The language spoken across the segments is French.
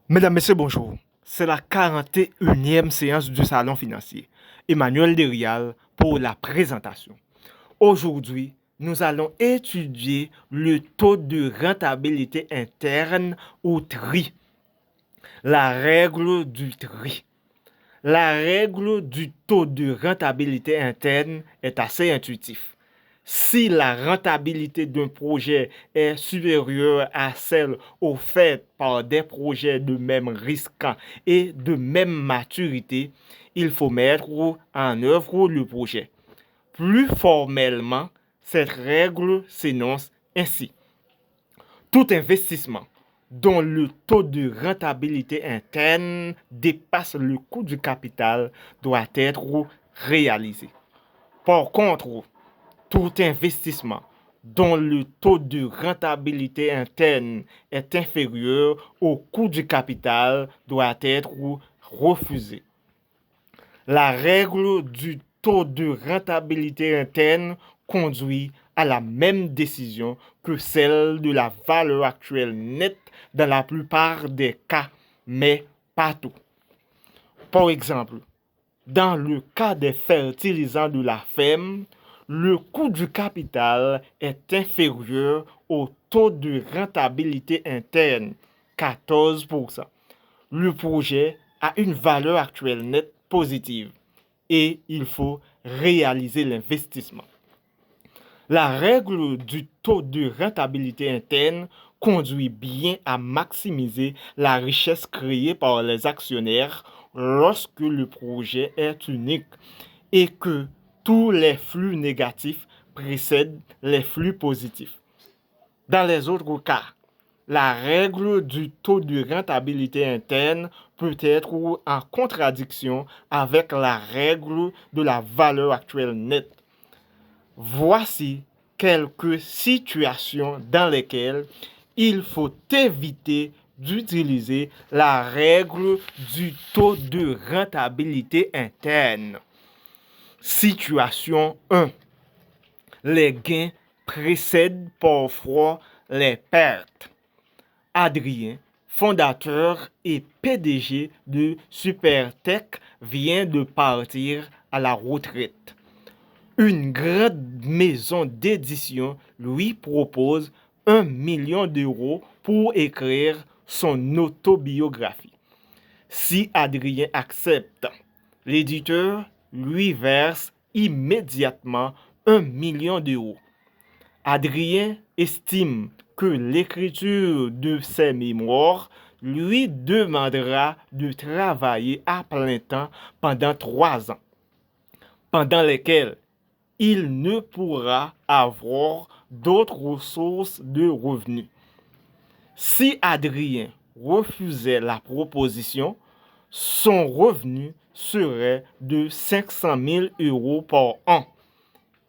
Mesdames, Messieurs, bonjour. C'est la 41e séance du Salon financier. Emmanuel Derial pour la présentation. Aujourd'hui, nous allons étudier le taux de rentabilité interne ou TRI. La règle du TRI. La règle du taux de rentabilité interne est assez intuitive. Si la rentabilité d'un projet est supérieure à celle offerte par des projets de même risque et de même maturité, il faut mettre en œuvre le projet. Plus formellement, cette règle s'énonce ainsi. Tout investissement dont le taux de rentabilité interne dépasse le coût du capital doit être réalisé. Par contre, tout investissement dont le taux de rentabilité interne est inférieur au coût du capital doit être refusé. La règle du taux de rentabilité interne conduit à la même décision que celle de la valeur actuelle nette dans la plupart des cas, mais pas tout. Par exemple, dans le cas des fertilisants de la ferme, le coût du capital est inférieur au taux de rentabilité interne, 14%. Le projet a une valeur actuelle nette positive et il faut réaliser l'investissement. La règle du taux de rentabilité interne conduit bien à maximiser la richesse créée par les actionnaires lorsque le projet est unique et que tous les flux négatifs précèdent les flux positifs. Dans les autres cas, la règle du taux de rentabilité interne peut être en contradiction avec la règle de la valeur actuelle nette. Voici quelques situations dans lesquelles il faut éviter d'utiliser la règle du taux de rentabilité interne. Situation 1. Les gains précèdent parfois les pertes. Adrien, fondateur et PDG de Supertech, vient de partir à la retraite. Une grande maison d'édition lui propose 1 million d'euros pour écrire son autobiographie. Si Adrien accepte, l'éditeur lui verse immédiatement 1 million d'euros. Adrien estime que l'écriture de ses mémoires lui demandera de travailler à plein temps pendant 3 ans, pendant lesquels il ne pourra avoir d'autres sources de revenus. Si Adrien refusait la proposition, son revenu serait de 500 000 euros par an.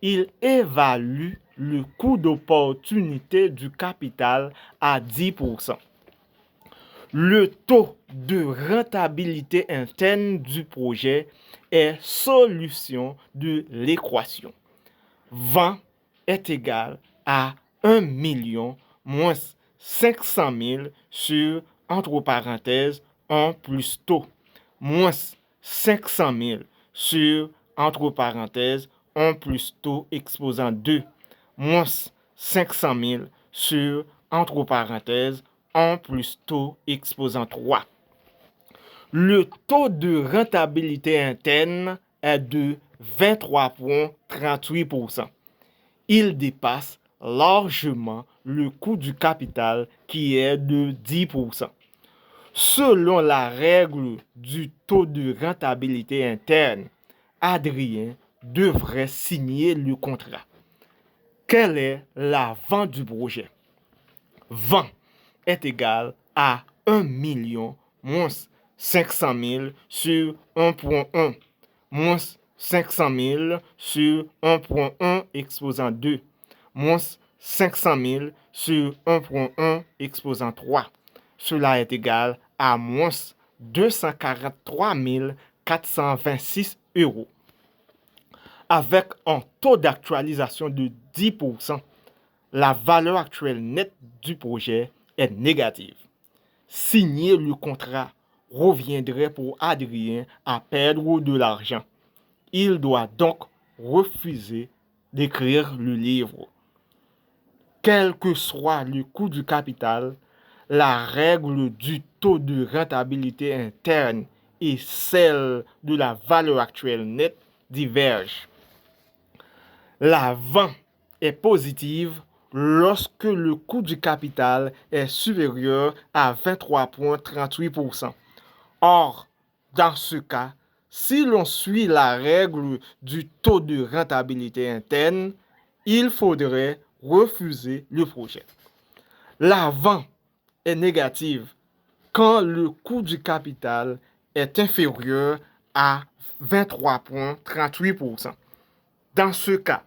Il évalue le coût d'opportunité du capital à 10%. Le taux de rentabilité interne du projet est solution de l'équation. 20 est égal à 1 million moins 500 000 sur, entre parenthèses, 1 plus taux, moins 500 000 sur, entre parenthèses, 1 plus taux exposant 2, moins 500 000 sur, entre parenthèses, 1 plus taux exposant 3. Le taux de rentabilité interne est de 23,38%. Il dépasse largement le coût du capital qui est de 10%. Selon la règle du taux de rentabilité interne, Adrien devrait signer le contrat. Quelle est la vente du projet? 20 est égal à 1 million moins 500 000 sur 1,1 moins 500 000 sur 1,1 exposant 2 moins 500 000 sur 1,1 exposant 3. Cela est égal à moins 243 426 euros. Avec un taux d'actualisation de 10%, la valeur actuelle nette du projet est négative. signer le contrat reviendrait pour Adrien à perdre de l'argent. Il doit donc refuser d'écrire le livre. Quel que soit le coût du capital, la règle du taux de rentabilité interne et celle de la valeur actuelle nette divergent. La vente est positive lorsque le coût du capital est supérieur à 23,38%. Or, dans ce cas, si l'on suit la règle du taux de rentabilité interne, il faudrait refuser le projet. La vente est négative quand le coût du capital est inférieur à 23,38%. Dans ce cas,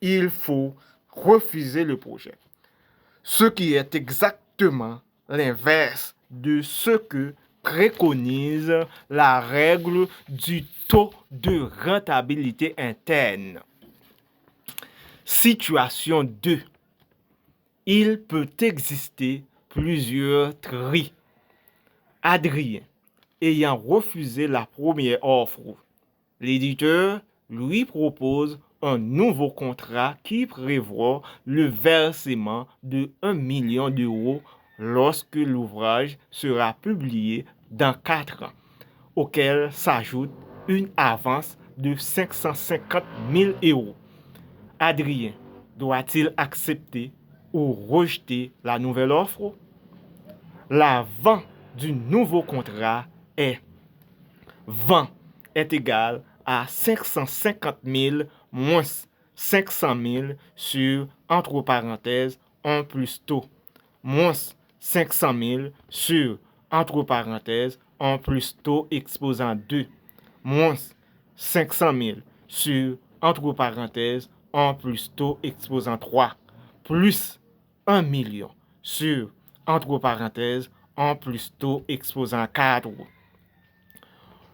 il faut refuser le projet. Ce qui est exactement l'inverse de ce que préconise la règle du taux de rentabilité interne. Situation 2. Il peut exister plusieurs tris. Adrien, ayant refusé la première offre, l'éditeur lui propose un nouveau contrat qui prévoit le versement de 1 million d'euros lorsque l'ouvrage sera publié dans 4 ans, auquel s'ajoute une avance de 550 000 euros. Adrien doit-il accepter ou rejeter la nouvelle offre? La vente du nouveau contrat est 20 est égal à 550 000 moins 500 000 sur, entre parenthèses, 1 plus taux, moins 500 000 sur, entre parenthèses, 1 plus taux exposant 2, moins 500 000 sur, entre parenthèses, 1 plus taux exposant 3, plus 1 million sur, entre parenthèses, 1 plus taux exposant 4.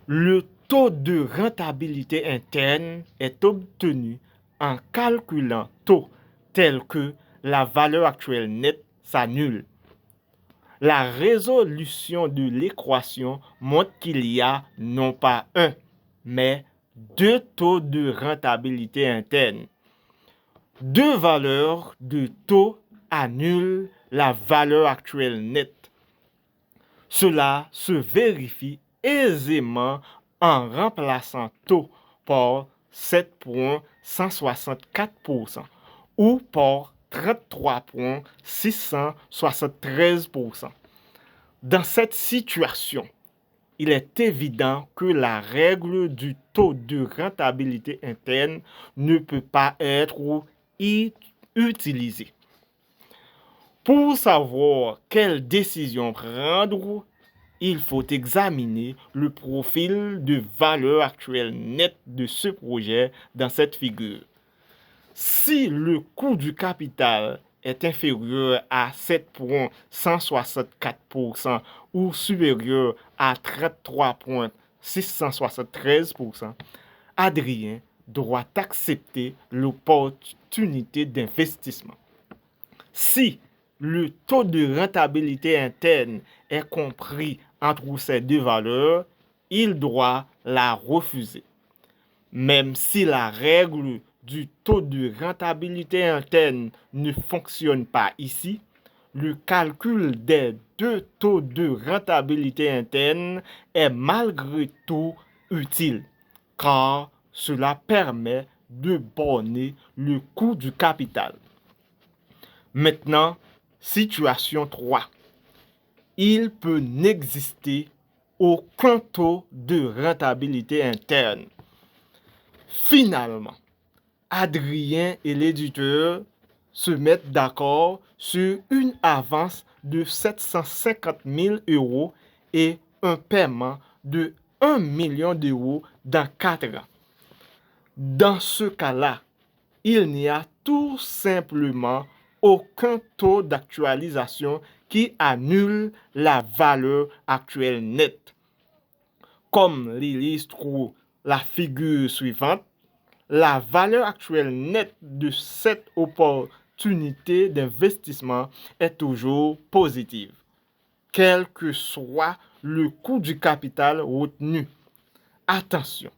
Le taux de rentabilité interne est obtenu en calculant taux tel que la valeur actuelle nette s'annule. La résolution de l'équation montre qu'il y a non pas un, mais deux taux de rentabilité interne. Deux valeurs de taux annulent la valeur actuelle nette. Cela se vérifie aisément en remplaçant taux par 7,164% ou par 33,673%. Dans cette situation, il est évident que la règle du taux de rentabilité interne ne peut pas être utilisée. Pour savoir quelle décision prendre, il faut examiner le profil de valeur actuelle nette de ce projet dans cette figure. Si le coût du capital est inférieur à 7,164% ou supérieur à 33,673%, Adrien doit accepter l'opportunité d'investissement. Si le taux de rentabilité interne est compris entre ces deux valeurs, il doit la refuser. Même si la règle du taux de rentabilité interne ne fonctionne pas ici, le calcul des deux taux de rentabilité interne est malgré tout utile, car cela permet de borner le coût du capital. Maintenant, situation 3. Il peut n'exister aucun taux de rentabilité interne. Finalement, Adrien et l'éditeur se mettent d'accord sur une avance de 750 000 euros et un paiement de 1 million d'euros dans 4 ans. Dans ce cas-là, il n'y a tout simplement aucun taux d'actualisation qui annule la valeur actuelle nette. Comme l'illustre la figure suivante, la valeur actuelle nette de cette opportunité d'investissement est toujours positive. quel que soit le coût du capital retenu. Attention,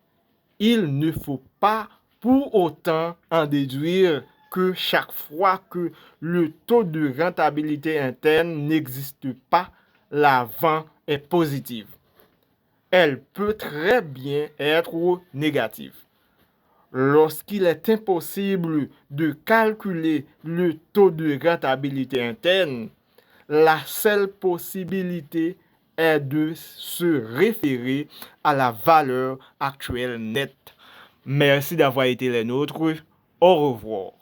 il ne faut pas pour autant en déduire que chaque fois que le taux de rentabilité interne n'existe pas, la vente est positive. Elle peut très bien être négative. Lorsqu'il est impossible de calculer le taux de rentabilité interne, la seule possibilité est de se référer à la valeur actuelle nette. Merci d'avoir été les nôtres. Au revoir.